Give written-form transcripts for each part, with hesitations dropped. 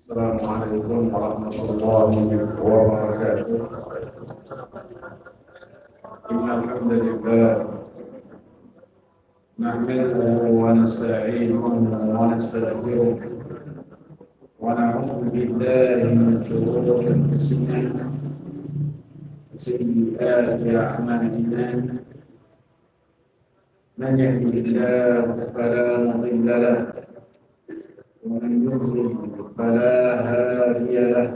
Assalamualaikum warahmatullahi wabarakatuh. Innal hamdalillah nahmaduhu wa nasta'inuhu wa nastaghfiruh wa na'udzu billahi min shururi anfusina wa sayyiati a'malina. Man yahdihillahu fala mudilla lahu ومن يضلل فلا هادي له.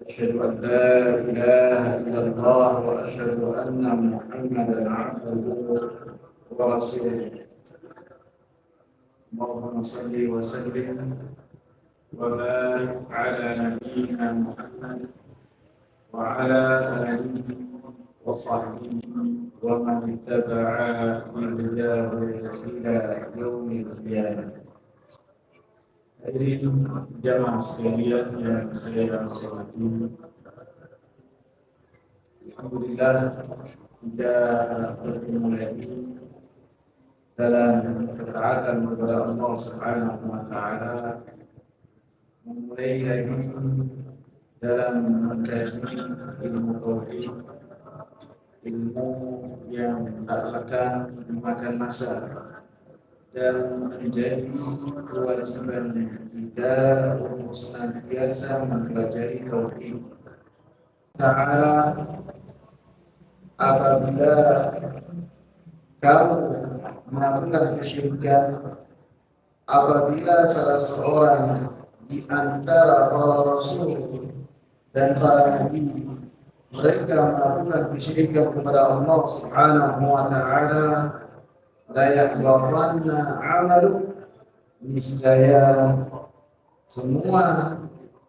أشهد أن لا إله إلا الله وأشهد أن محمدا عبده ورسوله. اللهم صل وسلم وبارك على نبينا محمد وعلى آله وصحبه ومن اتبع هداه إلى يوم القيامة. Hadirin jamaah sekalian yang saya hormati, alhamdulillah kita bertemu lagi dalam ketaatan kepada Allah Subhanahu wa taala, memulai lagi dalam mengkaji ilmu tauhid, ilmu yang tak akan memakan masa dan menjadi kewajiban kita untuk senantiasa mempelajari tauhid Ta'ala. Apabila kamu melakukan kesyirikan, apabila salah seorang di antara para rasul dan para nabi mereka melakukan kesyirikan kepada Allah Subhanahu wa taala, la yahbatanna 'amalu, niscaya semua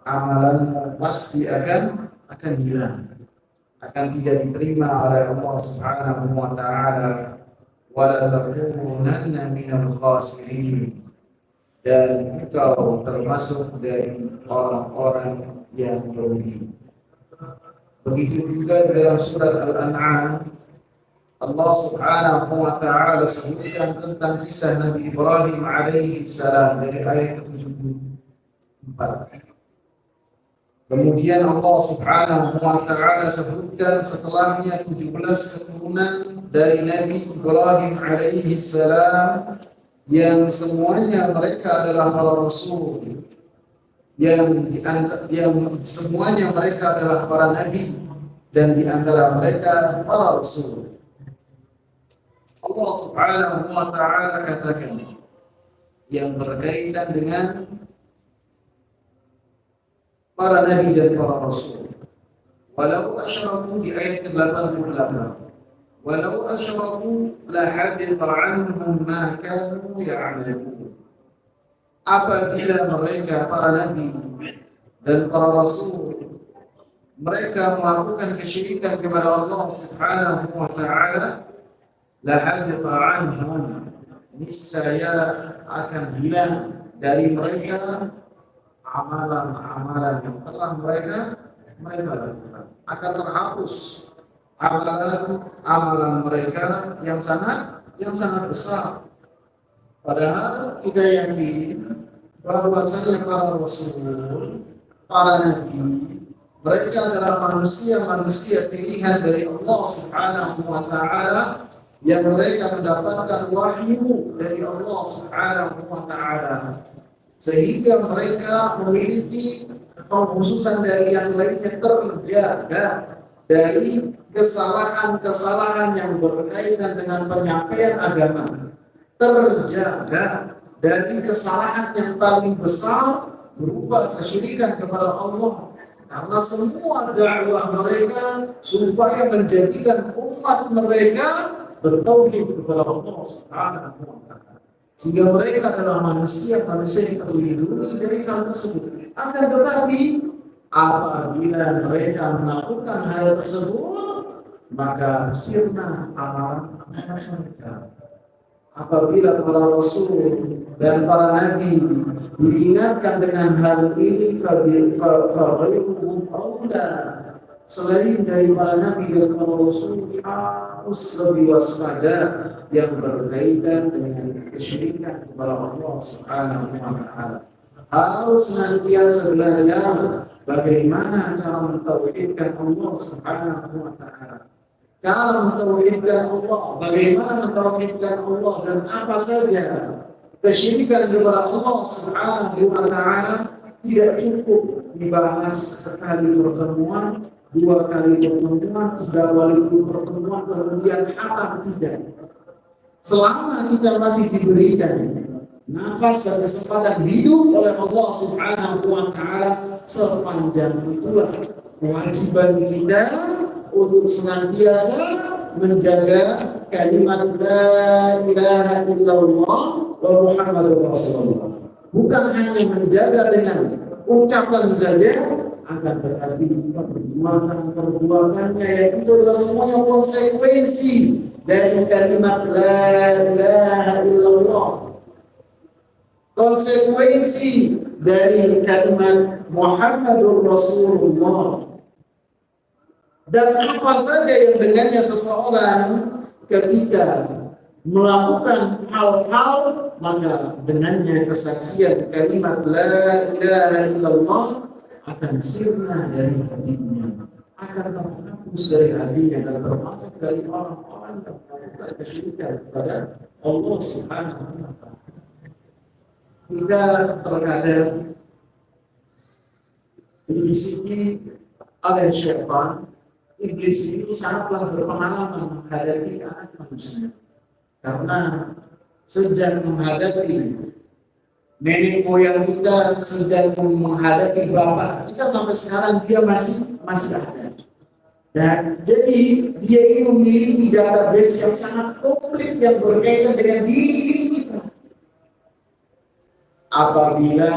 amalanmu pasti akan hilang, akan tidak diterima oleh Allah Subhanahu wa taala. Wa la takunanna minal khasirin, dan engkau termasuk dari orang-orang yang merugi. Begitu juga dalam surat Al-An'am, Allah Subhanahu wa taala sebutkan tentang kisah Nabi Ibrahim alaihi salam dari ayat 74. Kemudian Allah Subhanahu wa taala sebutkan setelahnya 17 keturunan dari Nabi Ibrahim alaihi salam yang semuanya mereka adalah para rasul, yang semuanya mereka adalah para nabi, dan di antara mereka para rasul. Allah Subhanahu wa taala katakan yang berkaitan dengan para nabi dan para rasul, walau asyraku, di ayat 88, walau asyraku la habita anhum ma kanu ya'malun. Apabila mereka para nabi dan para rasul mereka melakukan kesyirikan kepada Allah Subhanahu wa taala, la habita anhum, niscaya akan hilang dari mereka amalan-amalan yang telah mereka lakukan, akan terhapus amalan mereka yang sangat besar. Padahal kita yakin bahwasanya para rasul, para nabi, mereka adalah manusia pilihan dari Allah Subhanahu wa taala, yang mereka mendapatkan wahyu dari Allah Subhanahu wa taala, sehingga mereka memiliki pengkhususan dari yang lainnya, terjaga dari kesalahan-kesalahan yang berkaitan dengan penyampaian agama, terjaga dari kesalahan yang paling besar berupa kesyirikan kepada Allah. Karena semua dakwah mereka supaya menjadikan umat mereka bertauhid kepada Allah Subhanahu wa taala, sehingga mereka adalah manusia yang terlindungi dari hal tersebut. Akan tetapi apabila mereka melakukan hal tersebut, maka sirna amalan mereka. Apabila para rasul dan para nabi diingatkan dengan hal ini, faghayruhum aula, selain dari para nabi dan para rasul harus lebih waspada yang berkaitan dengan kesyirikan kepada Allah Subhanahu wa taala. harus senantiasa belajar bagaimana cara mentauhidkan Allah Subhanahu wa taala. Cara mentauhidkan Allah, bagaimana mentauhidkan Allah dan apa saja kesyirikan kepada Allah Subhanahu wa taala tidak cukup dibahas sekali pertemuan, dua kali pertemuan, tiga kali pertemuan, kemudian hatam, tidak. Selama kita masih diberikan nafas dan kesempatan hidup oleh Allah Subhanahu wa taala, sepanjang itulah kewajiban kita untuk senantiasa menjaga kalimat la ilaha illallah wa Muhammadur Rasulullah. Bukan hanya menjaga dengan ucapan saja, akan tetapi perbuatannya, yaitu adalah semuanya konsekuensi dari kalimat la ilaha illallah, konsekuensi dari kalimat Muhammadur Rasulullah. Dan apa saja yang dengannya seseorang ketika melakukan hal-hal, maka dengannya kesaksian kalimat la ilaha illallah akan sirna dari hatinya, akan terhapus dari hatinya dan termasuk dari orang-orang yang melakukan kesyirikan kepada Allah Subhanahu wa taala. Kita terkadang dibisiki oleh syaitan. Iblis itu sangatlah berpengalaman menghadapi anak manusia, karena sejak menghadapi nenek moyang kita, sejak menghadapi bapak kita sampai sekarang, dia masih ada. Dan jadi dia ini memiliki database yang sangat komplit yang berkaitan dengan diri kita. Apabila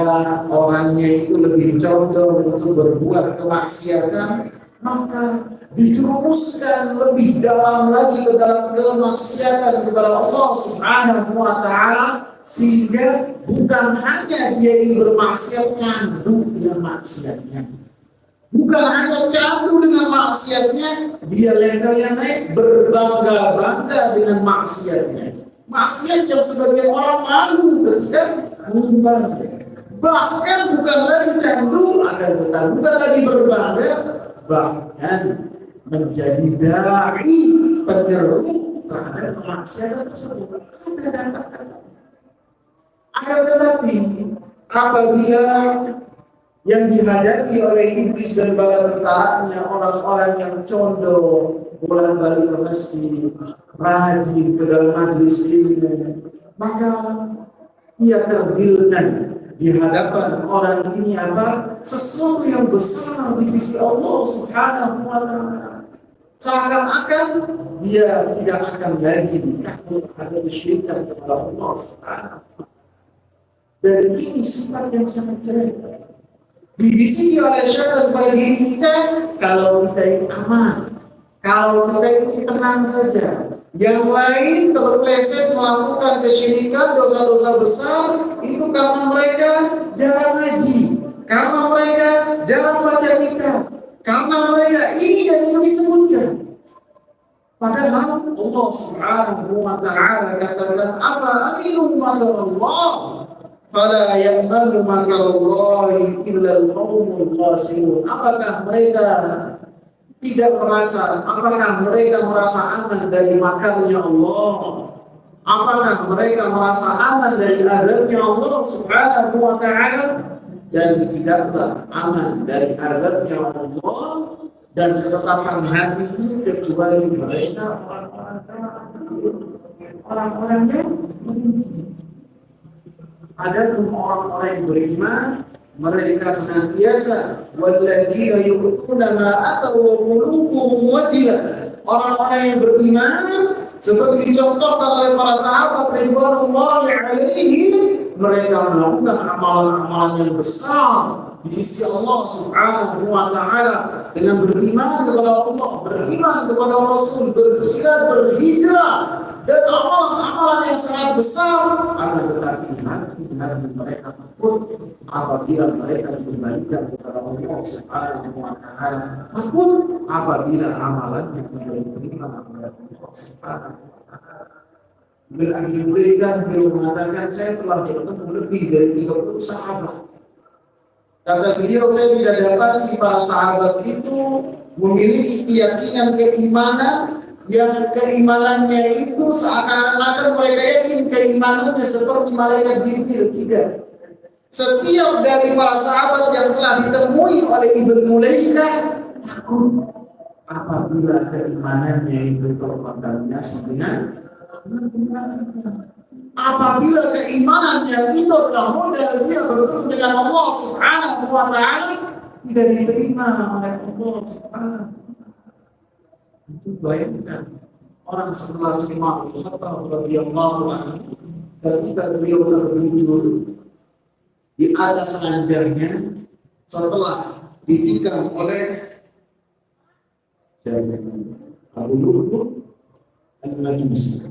orangnya itu lebih condong untuk berbuat kemaksiatan, maka dijerumuskan lebih dalam lagi ke dalam kemaksiatan kepada Allah Subhanahu wa taala, sehingga bukan hanya dia ingin bermaksiat candu dengan maksiatnya, bukan hanya candu dengan maksiatnya, dia levelnya naik berbangga-bangga dengan maksiatnya. Maksiat yang sebagian orang malu ketika mengubah. Bahkan bukan lagi candu, akan tetapi bukan lagi berbangga, bahkan menjadi dai penyeru terhadap kemaksiatan tersebut. Akan tetapi apabila yang dihadapi oleh iblis dan bala tentaranya orang-orang yang condong bolak-balik ke masjid, rajin ke dalam majlis ilmu, maka ia terdilkan di hadapan orang ini apa? Sesuatu yang besar di sisi Allah Subhanahu wa taala. Seakan-akan dia tidak akan lagi takut ada kesyirikan kepada Allah Subhanahu wa taala. Dan ini sifat yang sangat jelek. Dibisiki oleh syaitan pada diri kita, kalau kita ini aman, kalau kita ini tenang saja. Yang lain terpleset melakukan kesyirikan, dosa-dosa besar, itu karena mereka jarang ngaji, karena mereka jarang baca kitab, karena mereka ini dan itu disebutkan. Padahal Allah Subhanahu wa taala katakan, apa aminu makarallah fala ya'manu makarallahi illa al-qaumul khasirun. Apakah mereka tidak merasa, apakah mereka merasa aman dari makarnya Allah? Apakah mereka merasa aman dari azabnya Allah Subhanahu wa taala? Dan tidaklah aman dari azabnya Allah dan ketetapan hati ini kecuali mereka orang-orang yang ada orang-orang yang beriman, mereka senantiasa walladzina yu'tuna ma ataw wa qulubuhum wajilah. Orang-orang yang beriman seperti dicontohkan oleh para sahabat ridwanullahi alaihim, mereka melakukan amalan-amalan yang besar di sisi Allah Subhanahu wa taala dengan beriman kepada Allah, beriman kepada Rasul, berjihad, berhijrah, dan amalan-amalan yang sangat besar. Akan tetapi hati mereka takut apabila mereka dikembalikan kepada Allah Subhanahu wa taala, takut apabila amalannya tidak diterima oleh Allah Subhanahu wa taala. Beliau mengatakan, saya telah bertemu lebih dari 30 sahabat Kata beliau, saya tidak dapat para sahabat itu memiliki keyakinan keimanan yang keimanannya itu seakan-akan mereka yakin keimanannya seperti malaikat Jibril. Tidak. Setiap dari para sahabat yang telah ditemui oleh Ibnu Mulaikah takut apabila keimanannya itu terkontaminasi dengan apabila keimanannya itu adalah modal dia bertemu dengan Allah Subhanahu wa Ta'ala tidak diterima oleh Allah Subhanahu. Itu bayangkan orang sebelah Umar bin Khattab radhiyallahu anhu ketika beliau terjun di atas ranjangnya setelah ditikam oleh Abu Lu'lu' al-Majusi.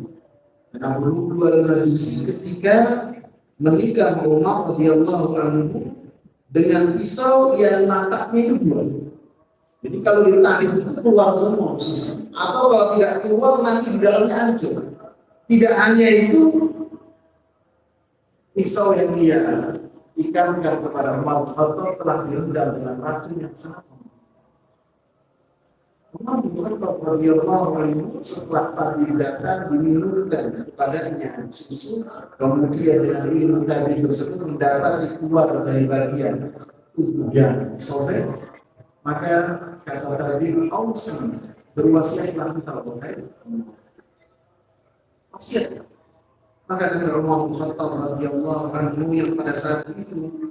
Abu Lu'lu' al-Majusi ketika menikam Umar radhiyallahu anhu dengan pisau yang nataknya itu dua. Jadi kalau ditarik itu keluar semua ususnya. Atau kalau tidak keluar nanti di dalamnya hancur. Tidak hanya itu, pisau yang dia ikamkan kepada Umar bin Khattab telah direndam dengan racun yang sama. Umar bin Khattab radhiyallahu anhu setelah tadi datang diminumkan kepadanya susu, kemudian dengan minum tadi tersebut mendapat keluar dari bagian tubuh yang sobek, maka kata tadi Ausi berwasiatlah kita wahai wasiat. Maka kata Umar bin Khattab radhiyallahu anhu yang pada saat itu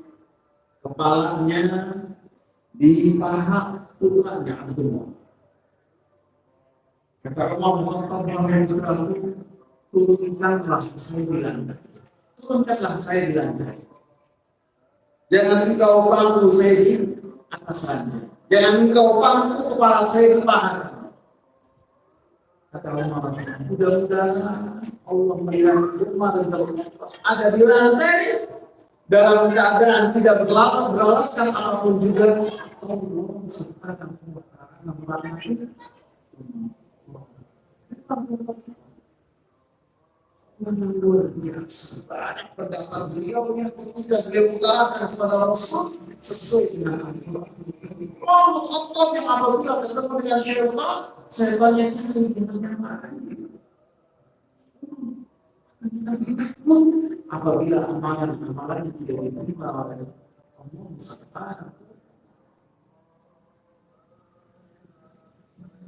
kepalanya dipahat tulangnya Abdullah. Kata Umar bin Khattab wahai putraku, turunkanlah saya di lantai. Turunkanlah saya di lantai. Jangan engkau pangku saya di atas lantai. Jangan engkau pangku kepala saya di paha. Kata Umar, mudah-mudahan Allah melihat Umar ada di lantai dalam keadaan tidak beralaskan apapun juga. Allah Subhanahu wa Ta'ala merahmati yang luar biasa. Banyak pendapat beliau yang ketika beliau utarakan kepada Rasul sesuai dengan Al-Quran. Allah Khattab yang apabila ketemu dengan syaitannya cari dengan yang lain. Apabila amalan tidak diterima oleh Allah Subhanahu.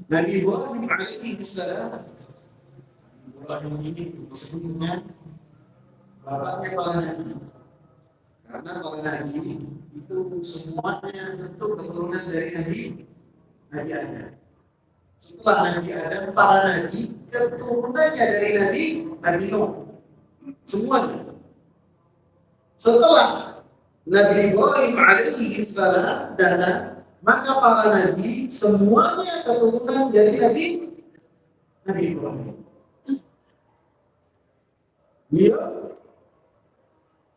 Nabi Ibrahim alaihi salam, Ibrahim ini sebelumnya bapaknya para nabi. Karena para nabi itu semuanya tentu keturunan dari Nabi Adam. Setelah Nabi Adam, para nabi keturunannya dari Nabi Nuh. Semuanya. Setelah Nabi Ibrahim alaihi salam datang, maka para nabi semuanya keturunan dari Nabi Ibrahim. Dia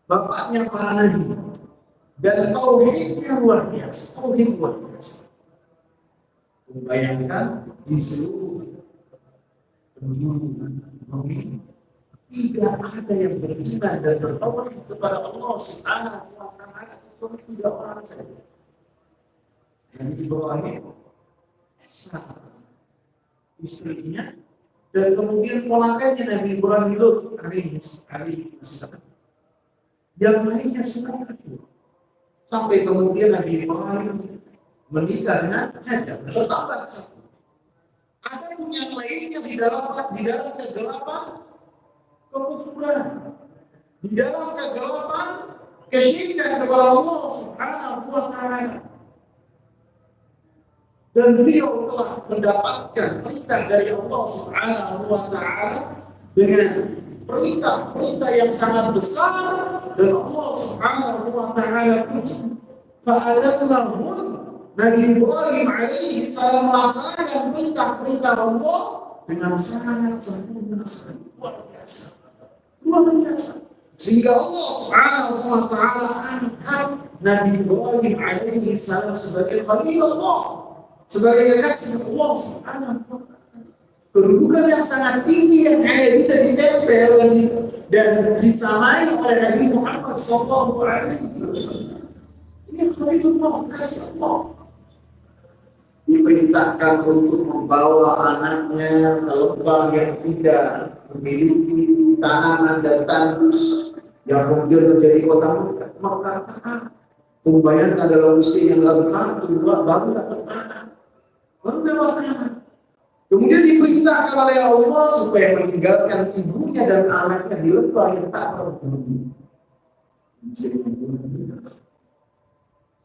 bapaknya para nabi dan tauhidnya luar biasa. Tauhid luar biasa. Membayangkan di seluruh dunia ini tidak ada yang beriman dan bertauhid kepada Allah Subhanahu wa Ta'ala kecuali 3 orang saja. Nabi Ibrahim, istrinya, dan kemudian ponakannya Nabi Ibrahim Lut alaihi salam. Yang lainnya semua itu. Sampai kemudian Nabi Ibrahim menikah dengan Hajar, bertambah satu. Ada pun yang lainnya di dalam kegelapan kekufuran, di dalam kegelapan kesyirikan kepada Allah Subhanahu wa Ta'ala. Dan beliau telah mendapatkan perintah dari Allah Subhanahu wa Ta'ala dengan perintah yang sangat besar, dan Allah Subhanahu wa Ta'ala puji. Fa'adatnahum, Nabi Ibrahim alaihi salam melaksanakan perintah Allah dengan sangat sempurna, sangat luar biasa. Sehingga Allah Subhanahu wa Ta'ala angkat Nabi Ibrahim alaihi salam sebagai Khalilullah, sebagai kekasih Allah Subhanahu wa Ta'ala. Kedudukan yang sangat tinggi yang hanya bisa ditempel dan disamai oleh Nabi Muhammad sallallahu alaihi wasallam. Ini Allah, kasih Allah. Diperintahkan untuk membawa anaknya ke lembah yang tidak memiliki tanaman dan tandus yang kemudian menjadi kota Makkah. Bayangkan dalam usia yang rentah, tua, baru dapat anak, baru dapat anak. Kemudian diperintahkan oleh Allah supaya meninggalkan ibunya dan anaknya di lembah yang tak berpenghuni.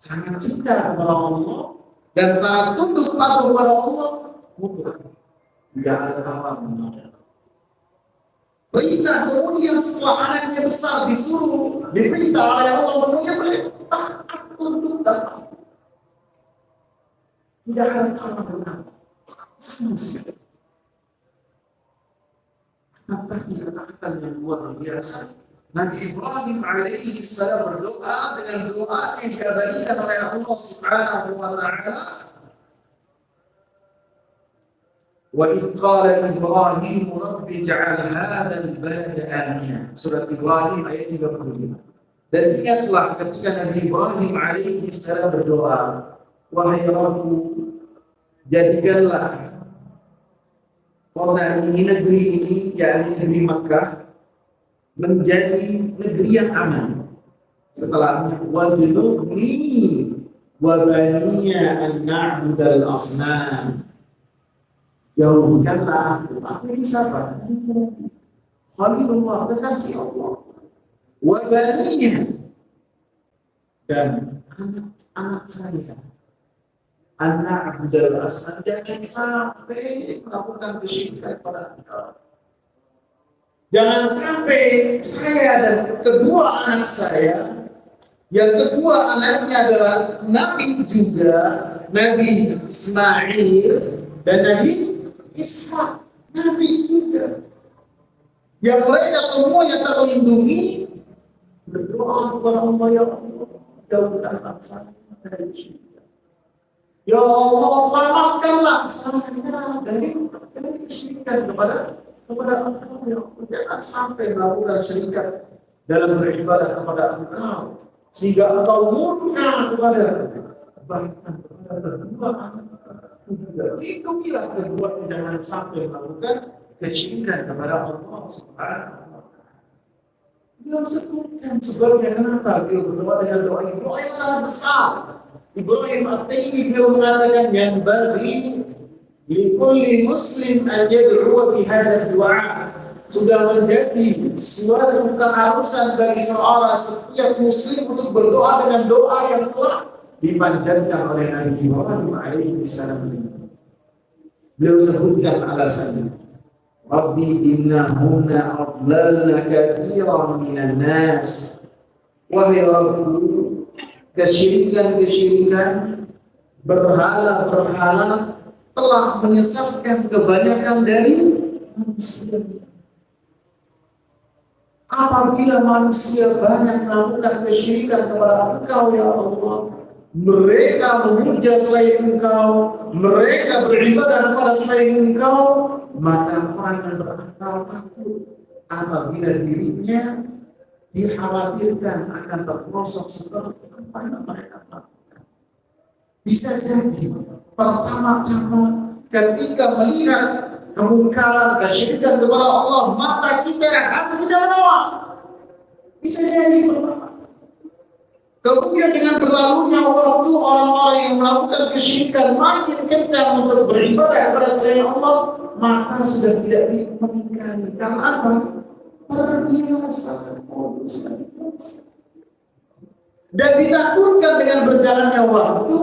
Sangat cinta kepada Allah dan sangat tunduk patuh kepada Allah. Tidak ada tawar menolak. Perintah kemudian setelah anaknya besar disuruh diperintah oleh Allah kemudian boleh taat untuk taat. Tidak ada tawar menolak. Sama sekali. Tapi kata-kata yang luar biasa. Nabi Ibrahim alaihi salam berdoa dengan doa yang dikabarikan oleh Allah Subhanahu wa taala. Wa idh qala Ibrahim rabbi ij'al hadzal balada amina. Surat Ibrahim ayat 35. Dan ingatlah ketika Nabi Ibrahim alaihi salam berdoa, wahai Rabbku, jadikanlah kota ini, negeri ini, yakni negeri Makkah, menjadi negeri yang aman. Setelah wajnubni wa baniya an na'budal asnam. Jauhkanlah aku ini siapa? Khalilullah, kekasih Allah. Wa baniya, dan anak-anak saya. Anak adalah asal, jangan sampai melakukan kesyirikan pada engkau. Jangan sampai saya dan kedua anak saya, yang kedua anaknya adalah Nabi juga, Nabi Ismail dan Nabi Ishak, Nabi juga. Yang mereka semua yang terlindungi berdoa kepada Allah, ya Allah, jauhkan anak saya dari syirik. Ya Allah, selamatkanlah saya dari kesyirikan kepada Engkau, ya Allah. Jangan sampai melakukan syirikat dalam beribadah kepada Engkau sehingga Engkau murka kepada bahkan kepada kedua anak juga. Itu kira kedua, jangan sampai melakukan kesyirikan kepada Allah Subhanahu wa taala. Dia sebutkan sebabnya kenapa dia berdoa dengan doa yang sangat besar. Ibrahim At-Taimi beliau mengatakan yang bagi likulli muslim an yad'u bi hadzal du'a. Sudah menjadi suatu keharusan bagi seorang setiap muslim untuk berdoa dengan doa yang telah dipanjatkan oleh Nabi Ibrahim alaihi salam. Beliau sebutkan alasannya. Rabbi innahunna adlalna katsiran minan nas. Wahai Rabbku, kesyirikan-kesyirikan, berhala-berhala telah menyesatkan kebanyakan dari manusia. Apabila manusia banyak melakukan kesyirikan kepada Engkau, ya Allah, mereka memuja selain Engkau, mereka beribadah kepada selain Engkau, maka orang yang berakal takut apabila dirinya dikhawatirkan akan terperosok seperti apa yang mereka lakukan. Bisa jadi pertama-tama ketika melihat kemungkaran, kesyirikan kepada Allah, mata kita, hati kita menolak. Bisa jadi pertama. Kemudian dengan berlalunya waktu, orang-orang yang melakukan kesyirikan makin kencang untuk beribadah kepada selain Allah, maka sudah tidak diinginkan. Karena apa? Terbiasa. Dan ditakutkan dengan berjalannya waktu,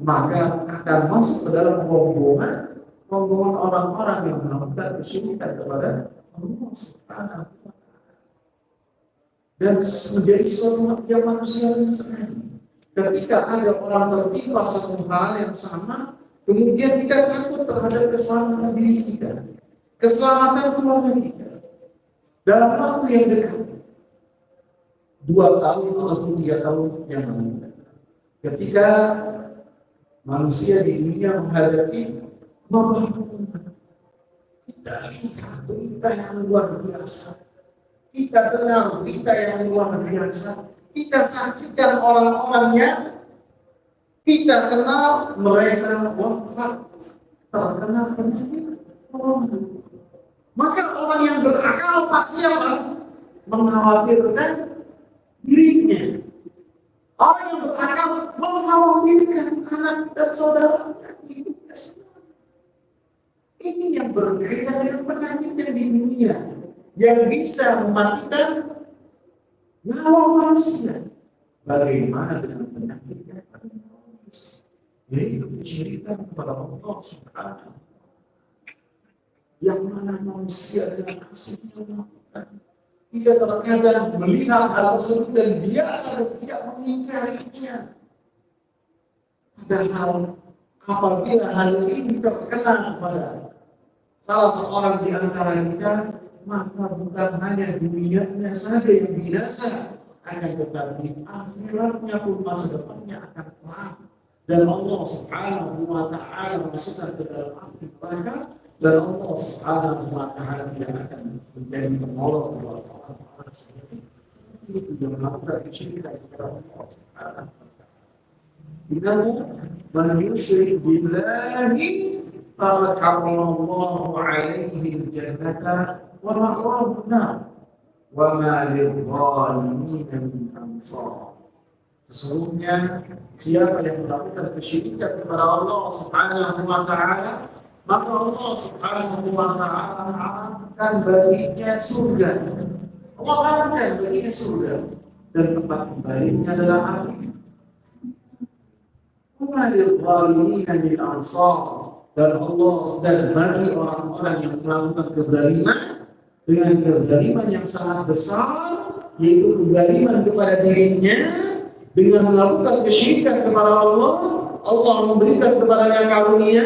maka akan masuk ke dalam rombongan orang-orang yang melakukan kesyirikan kepada Allah Subhanahu wa taala. Dan menjadi suatu yang manusia sekali. Ketika ada orang tertimpa satu hal yang sama, kemudian kita takut terhadap keselamatan diri kita, keselamatan keluarga kita. Dalam waktu yang dekat, 2 tahun atau 3 tahun yang lalu, ketika manusia di dunia menghadapi wabah, kita lihat berita yang luar biasa, kita dengar berita yang luar biasa, kita saksikan orang-orang yang Kita kenal, mereka wafat terkena penyakit corona. Maka orang yang berakal pasti apa? Mengkhawatirkan dirinya. Orang yang berakal mengkhawatirkan anak dan saudaranya. Ini yang berbeda dengan penyakit yang di dunia, yang bisa mematikan nyawa manusia. Bagaimana dengan penyakit yang paling kronis, yaitu kesyirikan kepada Allah Subhanahu, yang mana manusia dengan aslinya melakukan. Tidak terkadang melihat hal tersebut dan biasa dan tidak mengingkarinya. Padahal apabila hal ini terkena kepada salah seorang di antara kita, maka bukan hanya dunianya saja yang binasa, akan tetapi akhiratnya pun masa depannya akan kelam. Dan Allah Subhanahu wa Ta'ala masukkan ke dalam api neraka, dan Allah Subhanahu wa Ta'ala tidak akan menjadi penolong kepada orang-orang seperti itu yang melakukan kesyirikan kepada Allah Subhanahu wa Ta'ala. Innahu man yusyrik billahi faqad harramallahu 'alaihi al-jannata wa ma'wahu an-nar wa ma lidh-dhalimin min ansar. Sesungguhnya siapa yang melakukan kesyirikan kepada Allah Subhanahu wa Ta'ala, maka Allah Subhanahu wa Ta'ala akan baginya surga. Allah akan baginya surga, dan tempat kembalinya adalah api. Wa lidh-dhalimin min ansar, dan Allah, dan bagi orang-orang yang melakukan kezaliman dengan kezaliman yang sangat besar, yaitu kezaliman kepada dirinya dengan melakukan kesyirikan kepada Allah, Allah memberikan kepadanya karunia,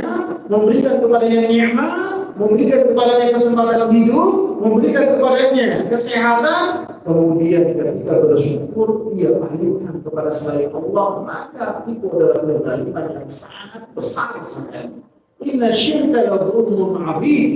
memberikan kepadanya nikmat, memberikan kepadanya kesempatan hidup, memberikan kepadanya kesehatan, kemudian ketika bersyukur dia palingkan kepada selain Allah, maka itu adalah kezaliman yang sangat besar sekali. Inna syirka la dzulmun 'adzim.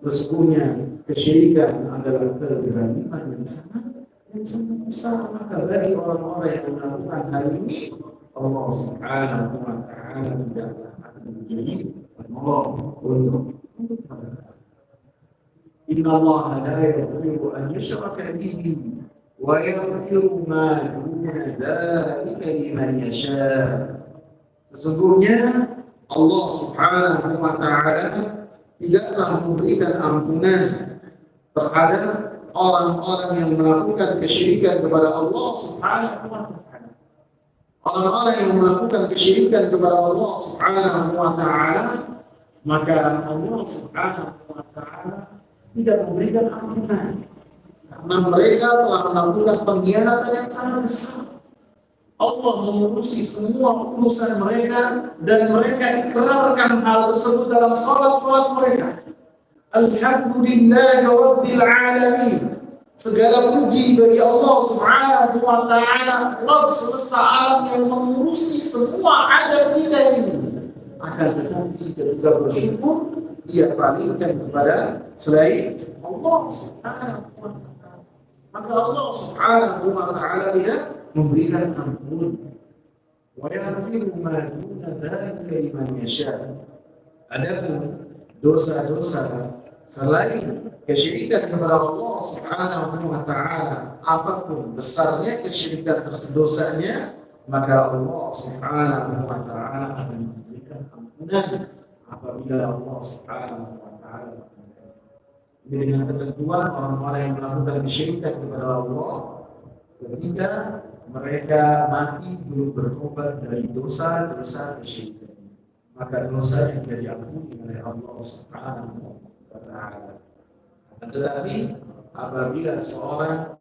Sesungguhnya kesyirikan adalah kezaliman yang sangat besar. Maka bagi orang-orang yang melakukan hal ini, Allah Subhanahu wa Ta'ala tidak akan menjadi penolong untuk mereka. Inna Allah la yaghfiru an yushraka bihi wa yaghfiru ma duna dzalika liman yasha. Sesungguhnya Allah Subhanahu wa Ta'ala tidaklah memberikan ampunan terhadap orang-orang yang melakukan kesyirikan kepada Allah Subhanahu wa Ta'ala. Orang-orang yang melakukan kesyirikan kepada Allah Subhanahu wa Ta'ala, maka Allah Subhanahu wa Ta'ala tidak memberikan ampunan, karena mereka telah melakukan pengkhianatan yang sangat besar. Allah mengurusi semua urusan mereka, dan mereka ikrarkan hal tersebut dalam salat-salat mereka. Alhamdulillahi Rabbil Alamin. Segala puji bagi Allah Subhanahu wa Ta'ala, Rabb semesta alam yang mengurusi semua adat kita ini. Akan tetapi ketika bersyukur, dia palingkan kepada selain Allah Subhanahu wa Ta'ala. Maka Allah Subhanahu wa Ta'ala tidak memberikan ampun. Wa yaghfiru ma duna dzalika liman yasha. Adapun dosa-dosa selain kesyirikan kepada Allah Subhanahu wa Ta'ala, apapun besarnya kesyirikan dosanya, maka Allah Subhanahu wa Ta'ala akan memberikan ampunan apabila Allah Subhanahu wa Ta'ala. Dengan ketentuan orang-orang yang melakukan kesyirikan kepada Allah, ketika mereka mati belum bertobat dari dosa-dosa kesyirikan, maka dosa yang diampuni oleh Allah Subhanahu wa Ta'ala. Tetapi apabila seorang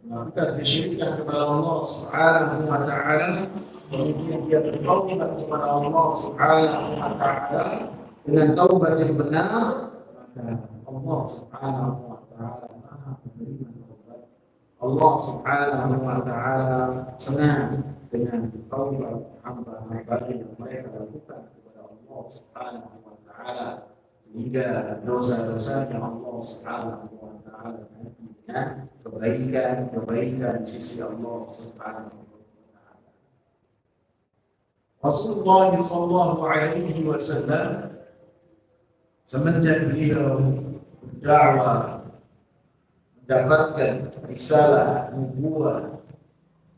melakukan kesyirikan kepada Allah Subhanahu wa Ta'ala, kemudian dia bertaubat kepada Allah Subhanahu wa Ta'ala dengan taubat yang benar, maka Allah Subhanahu wa Ta'ala Maha menerima taubat. Allah Subhanahu wa Ta'ala senang dengan taubat hamba-hamba yang mereka lakukan kepada Allah Subhanahu wa Ta'ala, sehingga dosa-dosanya Allah Subhanahu wa Ta'ala nanti dengan kebaikan di sisi Allah Subhanahu wa Ta'ala. Rasulullah sallallahu alaihi wasallam semenjak beliau berdakwah, mendapatkan risalah nubuwah,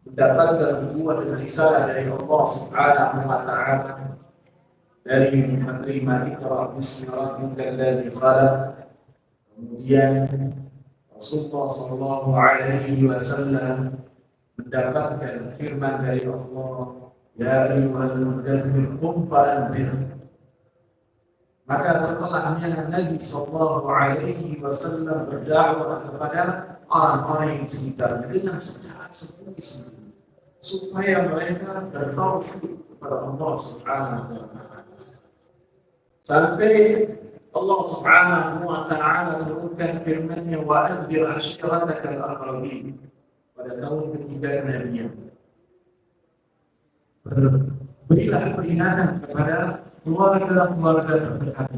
mendapatkan nubuwah dan risalah dari Allah Subhanahu wa taala, dari menerima Iqra bismi rabbikal ladzi khalaq. Kemudian Rasulullah sallallahu alaihi wasallam mendapatkan firman dari Allah, ya ayyuhal muddaththir qum fa'anzir. Maka setelahnya Nabi sallallahu alaihi wasallam berdakwah kepada orang-orang yang sekitarnya dengan secara sembunyi-sembunyi supaya mereka bertauhid kepada Allah Subhanahu wa taala. Sampai Allah Subhanahu wa taala menurunkan firman-Nya, wa anzir ashiratakal aqrabin, pada tahun ketiga Nabi. Berilah peringatan kepada keluarga-keluarga terdekat.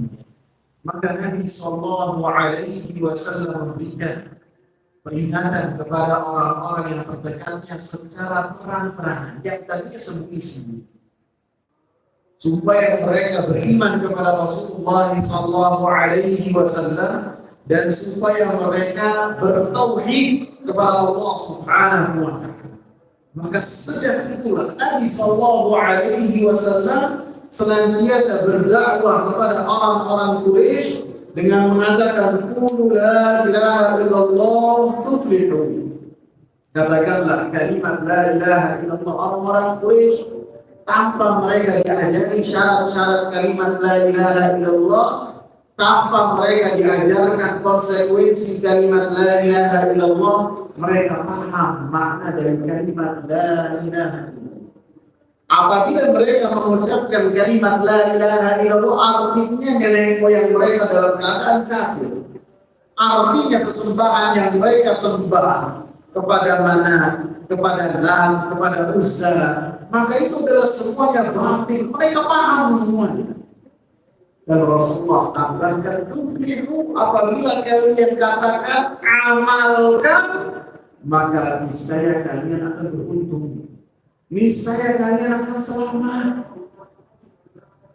Maka Nabi sallallahu alaihi wasallam memberikan peringatan kepada orang-orang yang terdekatnya secara terang-terangan, yang tadinya sembunyi-sembunyi, supaya mereka beriman kepada Rasulullah sallallahu alaihi wasallam dan supaya mereka bertauhid kepada Allah Subhanahu wa taala. Maka sejak itulah Nabi sallallahu alaihi wasallam senantiasa berdakwah kepada orang-orang Quraisy dengan mengatakan, qul la ilaha illallah tuflihu. Katakanlah kalimat la ilaha illallah. Orang-orang Quraisy tanpa mereka diajari syarat-syarat kalimat la ilaha illallah, tanpa mereka diajarkan konsekuensi kalimat la ilaha illallah, mereka paham makna dari kalimat la ilaha illallah. Apabila mereka mengucapkan kalimat la ilaha illallah, artinya nenek moyang mereka dalam keadaan kafir. Artinya sesembahan yang mereka sembah kepada Manat, kepada Lat, kepada Uzza, maka itu adalah semuanya batil. Mereka paham semuanya. Dan Rasulullah tambahkan, tuflihu, apabila kalian katakan amalkan, maka niscaya kalian akan beruntung, niscaya kalian akan selamat.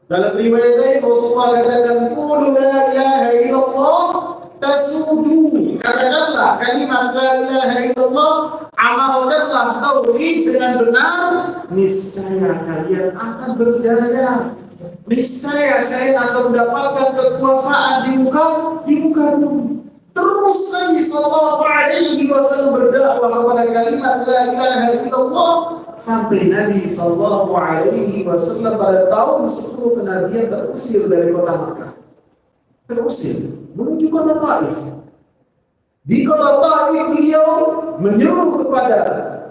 Dalam riwayat lain Rasulullah katakan, qul la ilaha illallah tasudu. Katakanlah kalimat la ilaha illallah, amalkanlah tauhid dengan benar, niscaya kalian akan berjaya, niscaya kalian akan mendapatkan kekuasaan di muka bumi. Terus Nabi sallallahu alaihi wasallam berdakwah kepada kalimat la ilaha illallah sampai Nabi sallallahu alaihi wasallam pada tahun 10 kenabian terusir dari kota Makkah. Terusir menuju kota Taif. Di kota Taif beliau menyuruh kepada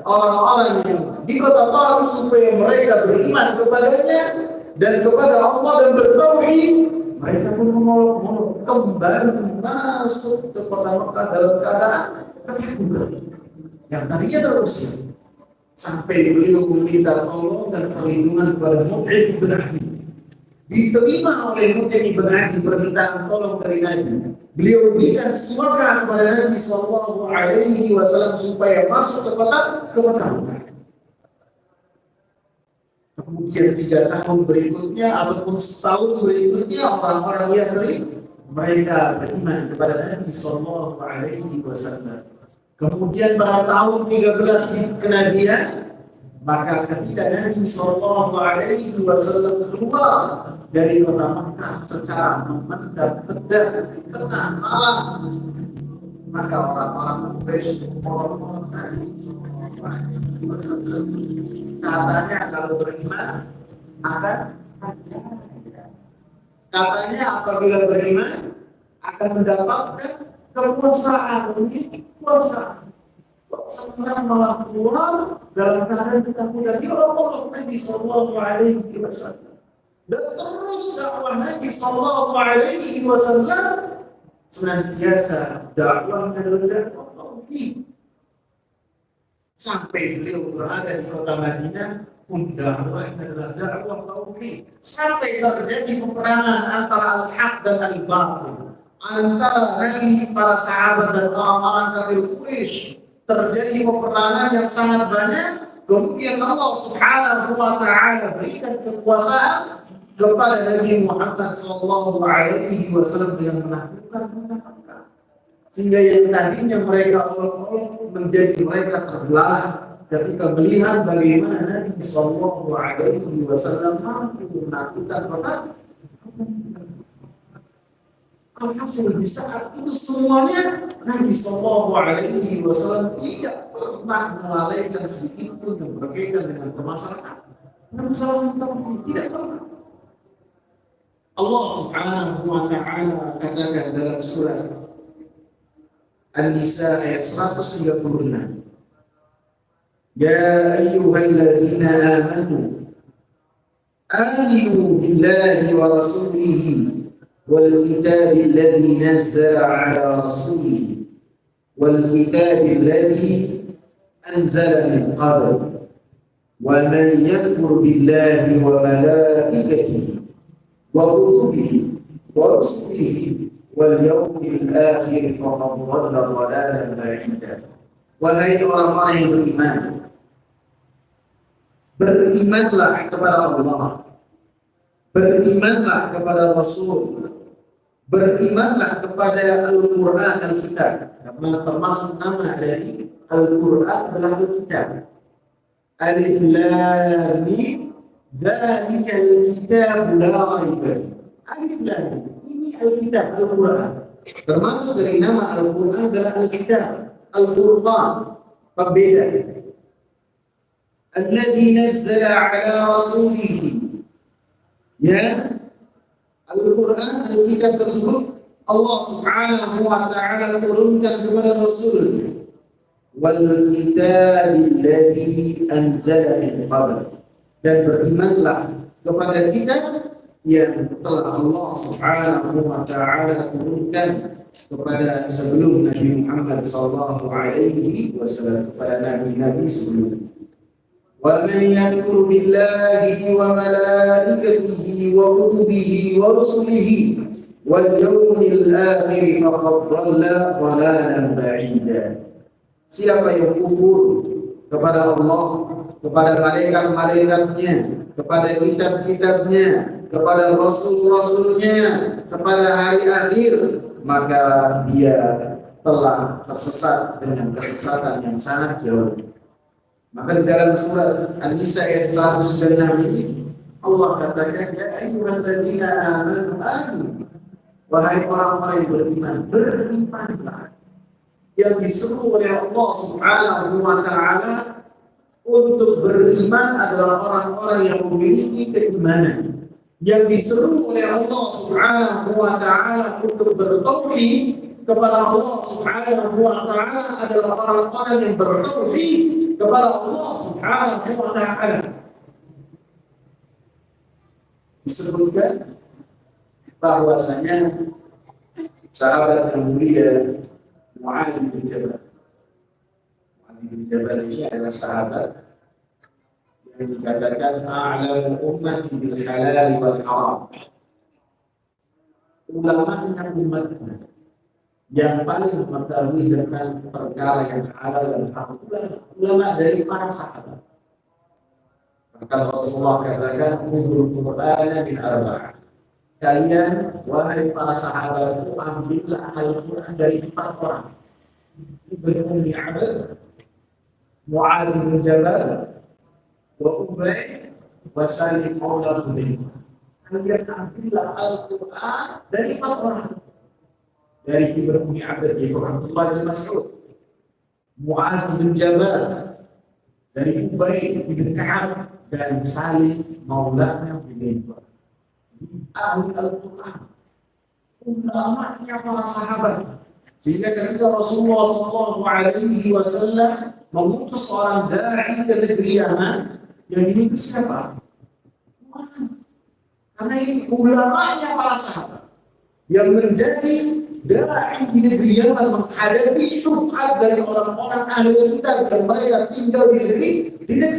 orang-orang yang di kota Taif supaya mereka beriman kepadanya dan kepada Allah dan bertauhid. Mereka pun mau kembali masuk ke kota Makkah dalam keadaan ketakutan yang tadinya terusir, sampai beliau meminta tolong dan perlindungan kepada Mut'im bin Adi. Diterima oleh Mut'im bin Adi permintaan tolong dari Nabi. Beliau berikan suaka kepada Nabi sallallahu alaihi wasallam supaya masuk ke kota Makkah. Kemudian 3 tahun berikutnya ataupun setahun berikutnya, orang-orang Yahudi mereka beriman kepada Nabi sallallahu alaihi wasallam. Kemudian pada tahun 13 kenabian, maka ketika Nabi sallallahu alaihi wasallam keluar dari kota Makkah secara memendam pedang di tengah malam, maka orang-orang Quraisy orang-orang Nabi sallallahu alaihi wasallam katanya kalau beriman akan katanya apabila beriman akan mendapatkan kekuasaan, memiliki kekuasaan. Sekarang malah keluar dalam keadaan ketakutan. Ya Allah, Nabi sallallahu alaihi wasallam. Dan terus dakwah Nabi sallallahu alaihi wasallam senantiasa dakwahnya dalam tauhid. Sampai beliau berada di kota Madinah, pun dakwahnya adalah dakwah tauhid. Sampai terjadi peperangan antara al-haq dan al-batil, antara Nabi, para sahabat dan orang-orang kafir Quraisy. Terjadi peperangan yang sangat banyak, Kemudian Allah Subhanahu wa taala berikan kekuasaan kepada Nabi Muhammad sallallahu alaihi wasallam yang menaklukkan sehingga yang tadinya mereka olok-olok menjadi mereka terbelah ketika melihat bagaimana Nabi sallallahu alaihi wasallam mampu menaklukkan kota. Alhasil di saat itu semuanya Nabi sallallahu alaihi wasallam tidak pernah melalaikan sedikit pun yang berkaitan dengan permasalahan tidak pernah. Allah Subhanahu wa taala katakan dalam surat An-Nisa ayat 136, Ya ayyuhalladzina amanu aminu billahi wa rasulihi wal kitabil ladzi nazzala ala rasulihi wal kitabil ladzi anzala min qabl wa man yakfur billahi wa malaikatihi wa kutubihi wa rusulihi wal yawmil akhir faqad dhalla dhalalan ba'ida. Wahai orang-orang yang beriman, berimanlah kepada Allah, berimanlah kepada Rasul, berimanlah kepada Al-Quran, Al-Kitab, karena termasuk nama dari Al-Quran adalah Al-Kitab. Alif Lam Mim, Dzalikal Kitab la raiba fihi. Alif Lam Mim, ini Al-Kitab, Al-Quran. Termasuk dari nama Al-Quran adalah Al-Kitab, Al-Quran, pembeda. Alladzi nazzala ala rasulihi. Ya, Al-Quran, Al-Kitab tersebut Allah Subhanahu wa taala turunkan kepada Rasul. Wal kitabil ladzi anzala min qabl. Dan berimanlah kepada kitab yang telah Allah Subhanahu wa taala turunkan kepada sebelum Nabi Muhammad sallallahu alaihi wasallam, kepada nabi-nabi sebelumnya. Wa man yakfur billahi wa malaikatihi wa kutubihi wa rusulihi wal yawmil akhir faqad dhalla dhalalan ba'ida. Siapa yang kufur kepada Allah, kepada malaikat-malaikatnya, kepada kitab-kitabnya, kepada rasul-rasulnya, kepada hari akhir, maka dia telah tersesat dengan kesesatan yang sangat jauh. Maka di dalam surat An-Nisa ayat 196 ini Allah katakan, Ya ayyuhalladzina amanu aminu. Wahai orang-orang yang beriman, berimanlah. Yang disuruh oleh Allah Subhanahu wa taala untuk beriman adalah orang-orang yang memiliki keimanan. Yang disuruh oleh Allah Subhanahu wa taala untuk bertauhid kepada Allah Subhanahu wa taala adalah orang-orang yang bertauhid kepada Allah Subhanahu wa taala. Disebutkan bahwasanya sahabat yang mulia Mu'adz bin Jabal. Mu'adz bin Jabal ini adalah sahabat yang dikatakan a'lamu ummati bil halal wal haram. Ulamanya umatnya yang paling mengetahui tentang perkara yang halal dan haram, ulama dari para sahabat. Maka Rasulullah katakan, "Qulul Qur'ana min arba'ah." Kalian, wahai para sahabat, ambillah Al-Quran dari 4 orang. Ibnu Ummi Abd, Mu'adz bin Jabal, wa Ubay, wa Salim Maula Hudayr. Kalian ambillah Al-Quran dari 4 orang. Dari Ibnu Ummi Abd, yaitu Abdullah bin Mas'ud, Mu'adz bin Jabal, dari Ubay bin Ka'ab, dan Salim Maula Hudayr. Ahli Al-Quran, ulamanya para sahabat. Sehingga ketika Rasulullah SAW mengutus seorang da'i ke negeri Yaman, yang diutus siapa? Karena ini ulamanya para sahabat yang menjadi da'i di negeri Yaman menghadapi syubhat dari orang-orang ahli kitab yang mereka tinggal di negeri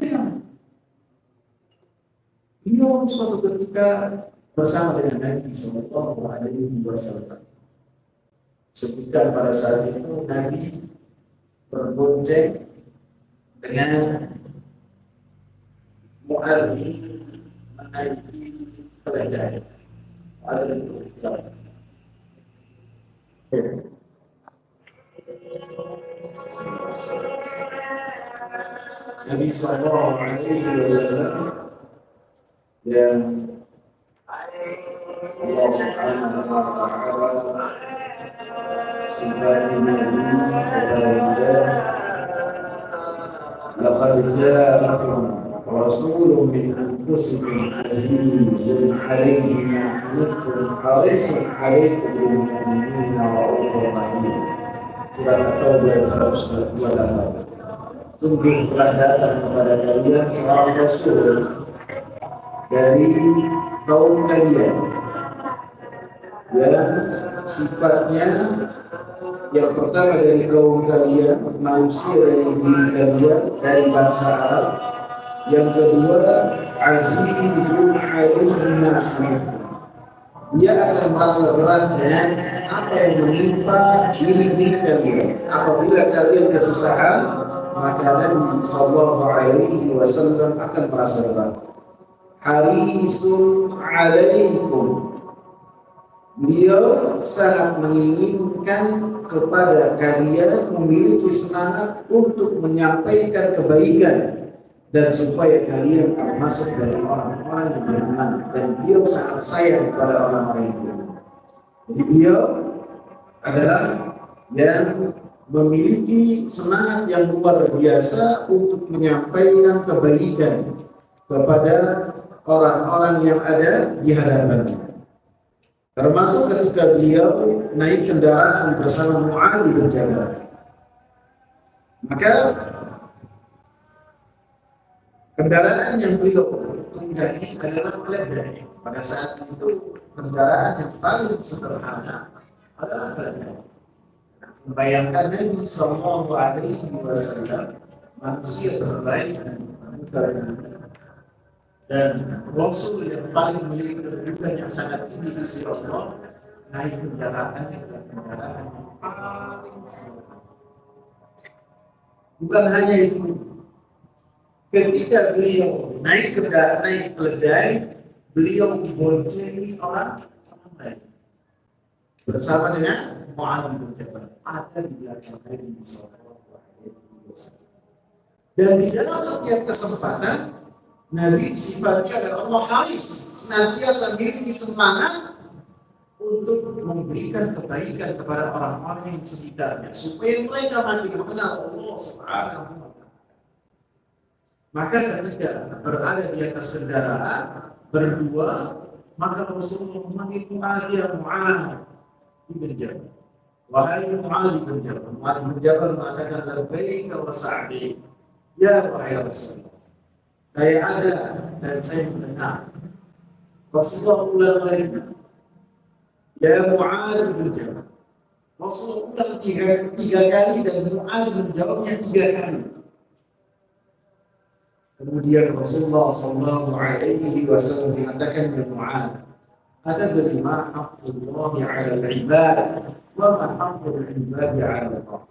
Yaman. Beliau suatu ketika bersama dengan Nabi Sallallahu Alaihi Wasallam. Sekitar pada saat itu Nabi berbonceng dengan muadzin menaiki keledai. Nabi Sallallahu Alaihi Wasallam yang Allah Subhanahu Wa Taala sifat Nabi kepada kita, laqad ja'akum rasulun min anfusikum azizun 'alaihi ma 'anittum harisun 'alaikum bil mu'minina ra'ufur rahim. Surat At-Taubah 128. Sungguh telah datang kepada kalian seorang rasul dari kaum kalian yang sifatnya yang pertama dari kaum kalian, manusia dari diri kalian, dari bangsa Arab. Yang kedua, azizun 'alaihi ma 'anittum. Dia akan merasa beratnya apa yang menimpa diri kalian. Apabila kalian kesusahan, maka Nabi Sallallahu Alaihi Wasallam akan merasa berat. Harisun 'alaikum. Beliau sangat menginginkan kepada kalian memiliki semangat untuk menyampaikan kebaikan dan supaya kalian termasuk dari orang-orang yang beriman, dan beliau sangat sayang kepada orang-orang itu. Jadi beliau adalah yang memiliki semangat yang luar biasa untuk menyampaikan kebaikan kepada orang-orang yang ada di hadapannya. Termasuk ketika beliau naik kendaraan bersama Mu'adz bin Jabal. Maka kendaraan yang beliau tunggangi adalah keledai. Pada saat itu kendaraan yang paling sederhana adalah keledai. Membayangkan Nabi Sallallahu Alaihi Wasallam manusia terbaik dan Rasul yang paling memiliki kedudukan yang sangat tinggi di sisi Allah, naik kendaraan yang paling sederhana. Bukan hanya itu, ketika beliau naik keledai, beliau boncengi orang lain bersama dengan Mu'adz bin Jabal, ada di belakang Nabi Sallallahu Alaihi Wasallam. Dan di dalam setiap kesempatan Nabi sifatnya adalah Allah haris, senantiasa memiliki semangat untuk memberikan kebaikan kepada orang-orang yang sekitarnya supaya mereka makin mengenal Allah Subhanahu wa Ta'ala. Maka ketika berada di atas kendaraan berdua, maka Rasulullah memanggil Mu'adz, ya Mu'adz bin Jabal. Wahai Mu'adz bin Jabal. Mu'adz bin Jabal mengatakan labbaik wa sa'di. Ya wahai Rasulullah, saya ada dan saya mendengar. Rasulullah ulang lagi, ya Mu'adz bin Jabal. Rasulullah ulang tiga kali dan Mu'adz menjawabnya 3 kali. Kemudian Rasulullah Sallallahu Alaihi Wasallam mengatakan kepada Mu'adz, "Atadri ma haqqullah 'ala al-'ibad wa ma haqqul 'ibad 'ala Allah?"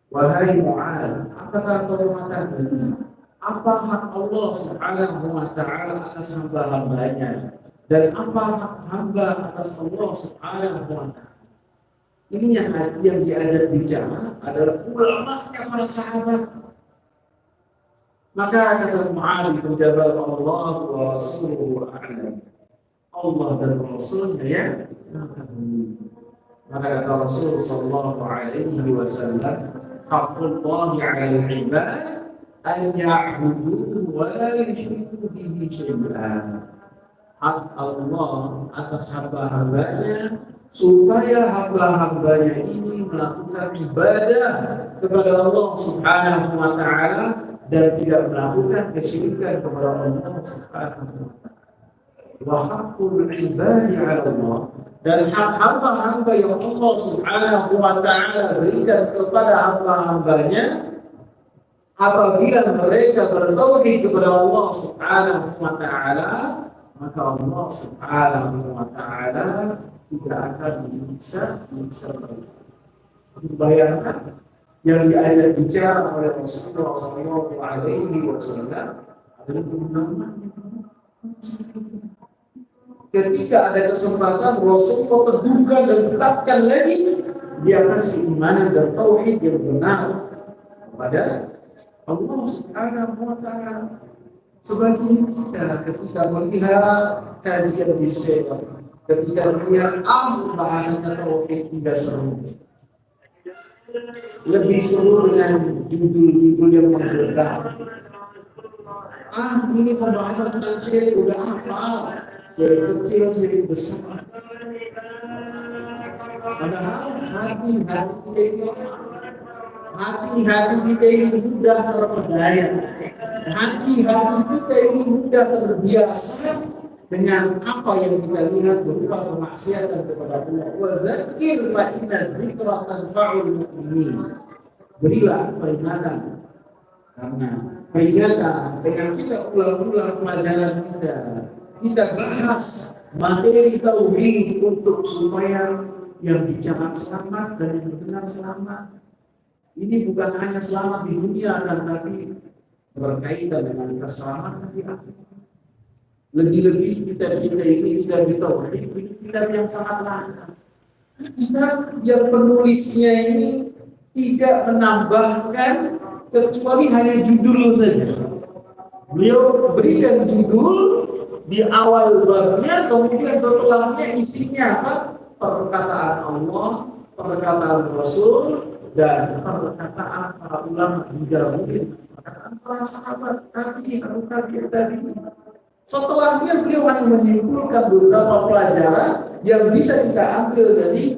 Wahai Mu'adz, apakah kau mengetahui apa hak Allah Subhanahu wa Ta'ala atas hamba-hambanya dan apa hak hamba atas Allah Subhanahu wa Ta'ala? Ini yang diajak bicara adalah ulama yang para sahabat. Maka kata Mu'adz bin Jabal, Allah wa Rasuluhu a'lam. Allah dan Rasulnya yang mengetahui. Maka kata Rasul Sallallahu Alaihi Wasallam, haqqullah 'alal 'ibad an ya'budu wa la yusyriku bihi syai'an. Hak Allah atas hamba-hambanya supaya hamba-hambanya ini melakukan ibadah kepada Allah Subhanahu wa Ta'ala dan tidak melakukan kesyirikan kepada Allah Subhanahu wa Ta'ala. Wa haqqul ibadi 'ala Allah, dan hak hamba-hamba yang Allah Subhanahu wa Ta'ala berikan kepada hamba-hambanya apabila mereka bertauhid kepada Allah Subhanahu wa Ta'ala, maka Allah Subhanahu wa Ta'ala tidak akan bisa mereka. Bayangkan yang diajak bicara oleh Rasulullah Sallallahu Alaihi Wasallam dan ulama. Ketika ada kesempatan Rasulullah teguhkan dan tetapkan lagi di atas keimanan dan tauhid yang benar kepada Allah Subhanahu wa taala. Sebagian kita ketika melihat kajian di sekolah, ketika melihat bahasanya tauhid tidak seru, lebih seru dengan judul-judul yang menggelegar. Ini pembahasan tentang syirik udah hafal, syirik kecil, syirik besar. Padahal hati-hati kita ini mudah terpedaya. Hati-hati kita ini mudah terbiasa dengan apa yang kita lihat berupa kemaksiatan kepada Allah. Wa dzakir fa inna dzikra tanfa'ul mu'minin. Berilah peringatan, karena peringatan dengan kita ulang-ulang pelajaran kita bahas materi tauhid untuk supaya yang bicara selamat dan yang mendengar selamat. Ini bukan hanya selamat di dunia, tapi berkaitan dengan keselamatan di akhirat. Lebih-lebih kita ini sudah ditauhid, kita yang sangat langka. Kita yang penulisnya ini tidak menambahkan kecuali hanya judul saja. Beliau berikan judul di awal babnya, kemudian setelahnya isinya apa? Perkataan Allah, perkataan Rasul, dan perkataan para ulama juga mungkin perkataan para sahabat tadi. Setelahnya beliau hanya menyimpulkan beberapa pelajaran yang bisa kita ambil dari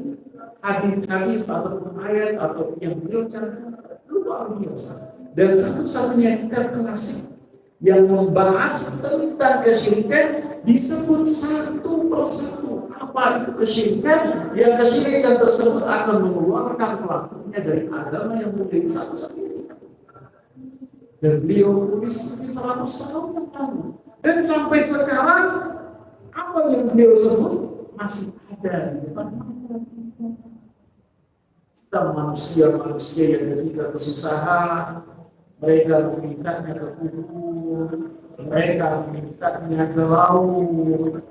hadis-hadis ataupun ayat atau yang beliau cantumkan. Luar biasa. Dan satu-satunya kitab klasik yang membahas tentang kesyirikan disebut satu persatu. Apa itu kesyirikan? Yang kesyirikan tersebut akan mengeluarkan pelakunya dari agama yang mulia satu-satunya. Dan beliau tulis mungkin 100 tahun yang lalu. Dan sampai sekarang apa yang beliau sebut masih ada di depan mata kita. Manusia-manusia yang ketika kesusahan mereka memintanya ke kubur, mereka memintanya ke laut.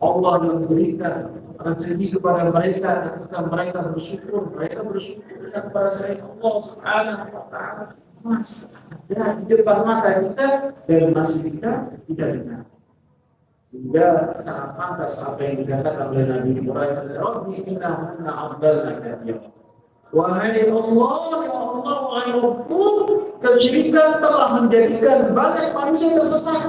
Allah yang berikan rezeki kepada mereka ketika mereka bersyukur kepada saya Allah Subhanahu wa taala. Masih ada di depan mata kita dan masih kita tidak dengar. Sehingga sangat pantas apa yang dikatakan oleh Nabi Ibrahim, Rabbi innahunna abdalna katsira. Wahai Allah, ya Allah, wahai Rabbku, kesyirikan telah menjadikan banyak manusia tersesat.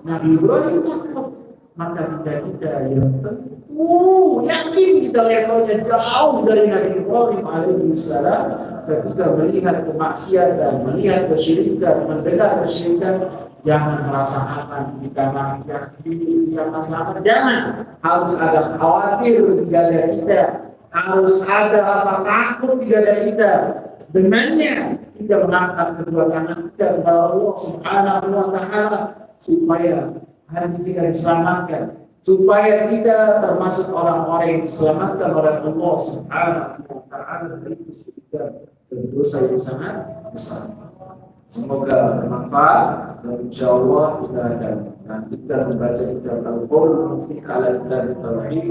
Nabi Ibrahim takut. Maka kita yang tentu yakin kita levelnya jauh dari Nabi Ibrahim alaihissalam ketika melihat kemaksiatan, melihat kesyirikan, mendengar kesyirikan, jangan merasa aman kita masalah, jangan. Harus ada khawatir di dada kita, harus ada rasa takut di dada kita. Dengannya kita mengangkat kedua tangan kita kepada Allah Subhanahu wa taala supaya hari kita diselamatkan, supaya kita termasuk orang-orang yang diselamatkan oleh Allah Subhanahu wa taala dari kesyirikan dan dosa yang sangat besar. Semoga bermanfaat dan insyaallah kita akan lanjutkan membaca kitab Al-Qaul Mufid ala Kitab Tauhid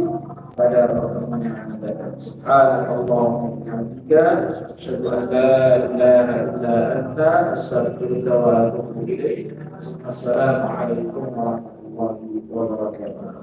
pada pertemuan yang akan datang. Subhanallah wa bihamdika, asyhadu an la ilaha illa anta, astaghfiruka wa atubu ilaik. Assalamualaikum warahmatullahi wabarakatuh.